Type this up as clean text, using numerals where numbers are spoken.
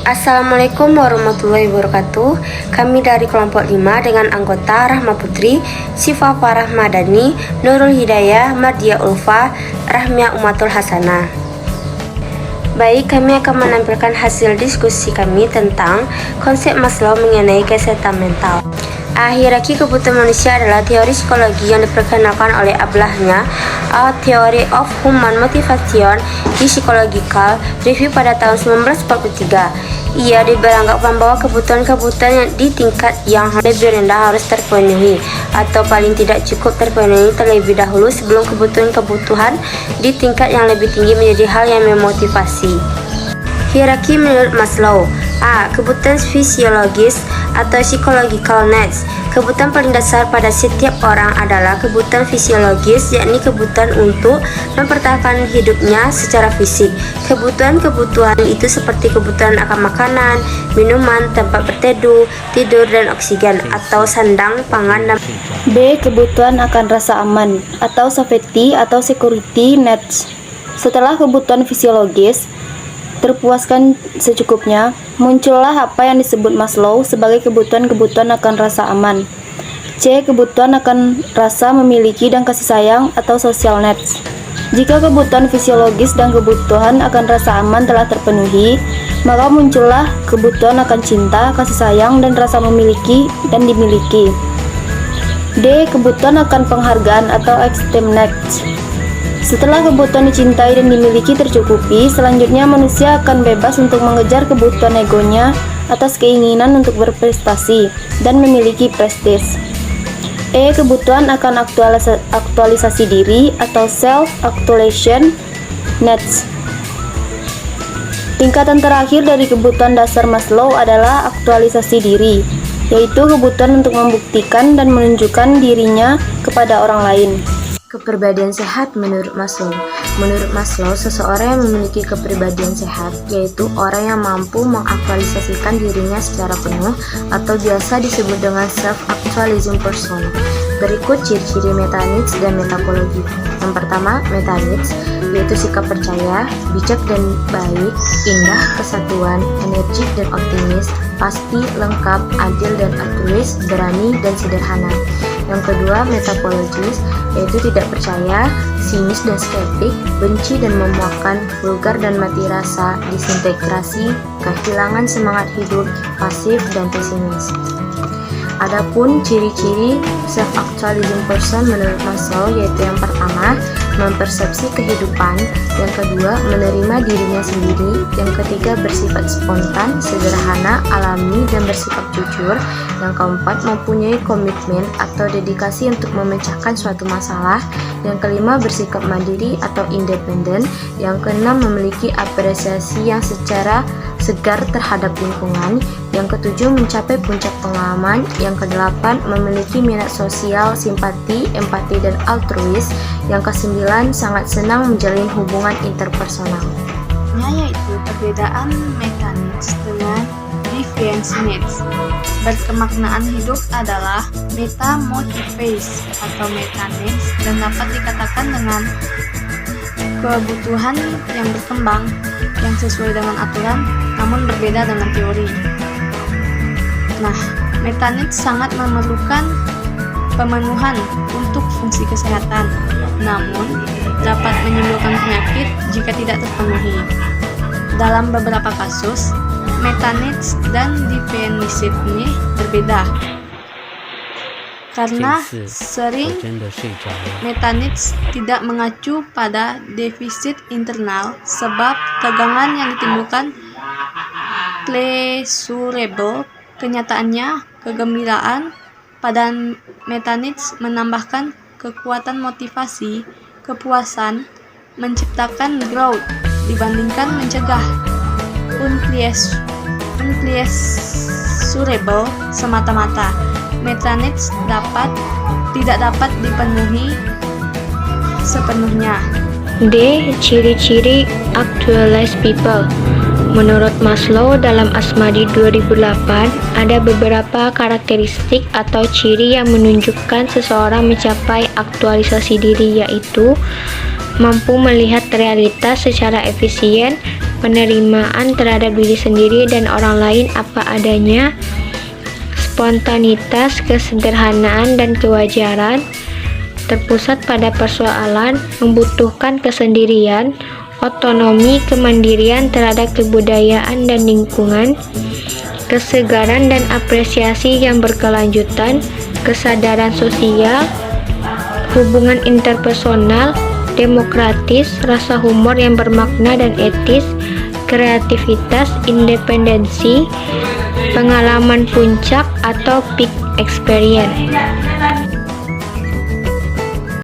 Assalamualaikum warahmatullahi wabarakatuh. Kami dari kelompok 5 dengan anggota Rahma Putri, Syifa Farah Madani, Nurul Hidayah, Mardia Ulfa, Rahmia Umatul Hasanah. Baik, kami akan menampilkan hasil diskusi kami tentang konsep Maslow mengenai kesehatan mental. Hierarki kebutuhan manusia adalah teori psikologi yang diperkenalkan oleh Ablahnya A Theory of Human Motivation di Psychological Review pada tahun 1943. Ia beranggapan bahwa kebutuhan-kebutuhan yang di tingkat yang lebih rendah harus terpenuhi atau paling tidak cukup terpenuhi terlebih dahulu sebelum kebutuhan-kebutuhan di tingkat yang lebih tinggi menjadi hal yang memotivasi. Hierarki menurut Maslow. A. Kebutuhan fisiologis atau psychological needs. Kebutuhan paling dasar pada setiap orang adalah kebutuhan fisiologis, yakni kebutuhan untuk mempertahankan hidupnya secara fisik. Kebutuhan-kebutuhan itu seperti kebutuhan akan makanan, minuman, tempat berteduh, tidur, dan oksigen atau sandang, pangan, dan B. Kebutuhan akan rasa aman atau safety atau security needs. Setelah kebutuhan fisiologis terpuaskan secukupnya, muncullah apa yang disebut Maslow sebagai kebutuhan-kebutuhan akan rasa aman. C. Kebutuhan akan rasa memiliki dan kasih sayang atau social needs. Jika kebutuhan fisiologis dan kebutuhan akan rasa aman telah terpenuhi, maka muncullah kebutuhan akan cinta, kasih sayang, dan rasa memiliki dan dimiliki. D. Kebutuhan akan penghargaan atau esteem needs. Setelah kebutuhan dicintai dan dimiliki tercukupi, selanjutnya manusia akan bebas untuk mengejar kebutuhan egonya atas keinginan untuk berprestasi dan memiliki prestis. E. Kebutuhan akan aktualisasi diri atau self-actualization needs. Tingkatan terakhir dari kebutuhan dasar Maslow adalah aktualisasi diri, yaitu kebutuhan untuk membuktikan dan menunjukkan dirinya kepada orang lain. Kepribadian sehat menurut Maslow. Menurut Maslow, seseorang yang memiliki kepribadian sehat yaitu orang yang mampu mengaktualisasikan dirinya secara penuh atau biasa disebut dengan self-actualizing person. Berikut ciri-ciri meta needs dan metapologi. Yang pertama, meta needs yaitu sikap percaya, bijak dan baik, indah, kesatuan, energik dan optimis, pasti, lengkap, adil dan altruis, berani dan sederhana. Yang kedua, metapologis yaitu tidak percaya, sinis dan skeptik, benci dan memuakkan, vulgar dan mati rasa, disintegrasi, kehilangan semangat hidup, pasif dan pesimis. Adapun ciri-ciri self-actualizing person menurut Maslow yaitu yang pertama, mempersepsi kehidupan, yang kedua, menerima dirinya sendiri, yang ketiga, bersifat spontan, sederhana, alami, dan bersifat jujur, yang keempat, mempunyai komitmen atau dedikasi untuk memecahkan suatu masalah, yang kelima, bersikap mandiri atau independen, yang keenam, memiliki apresiasi yang secara segar terhadap lingkungan, yang ketujuh, mencapai puncak pengalaman, yang kedelapan, memiliki minat sosial, simpati, empati, dan altruis, yang kesembilan, sangat senang menjalin hubungan interpersonal. Yaitu perbedaan meta needs dengan defiance needs. Berkemaknaan hidup adalah meta motivates atau meta needs dan dapat dikatakan dengan kebutuhan yang berkembang yang sesuai dengan aturan namun berbeda dengan teori. Nah, meta needs sangat memerlukan pemenuhan untuk fungsi kesehatan, namun dapat menimbulkan penyakit jika tidak terpenuhi. Dalam beberapa kasus, meta needs dan defiance needs berbeda. Karena sering meta needs tidak mengacu pada defisit internal sebab tegangan yang ditimbulkan pleasurable, kenyataannya kegembiraan pada meta needs menambahkan kekuatan motivasi, kepuasan, menciptakan growth dibandingkan mencegah unpleasurable semata-mata. Meta needs tidak dapat dipenuhi sepenuhnya. D. Ciri-ciri actualized people. Menurut Maslow dalam Asmadi 2008, ada beberapa karakteristik atau ciri yang menunjukkan seseorang mencapai aktualisasi diri, yaitu mampu melihat realitas secara efisien, penerimaan terhadap diri sendiri dan orang lain apa adanya, spontanitas, kesederhanaan, dan kewajaran, terpusat pada persoalan, membutuhkan kesendirian, otonomi, kemandirian terhadap kebudayaan dan lingkungan, kesegaran dan apresiasi yang berkelanjutan, kesadaran sosial, hubungan interpersonal, demokratis, rasa humor yang bermakna dan etis, kreativitas, independensi, pengalaman puncak atau peak experience.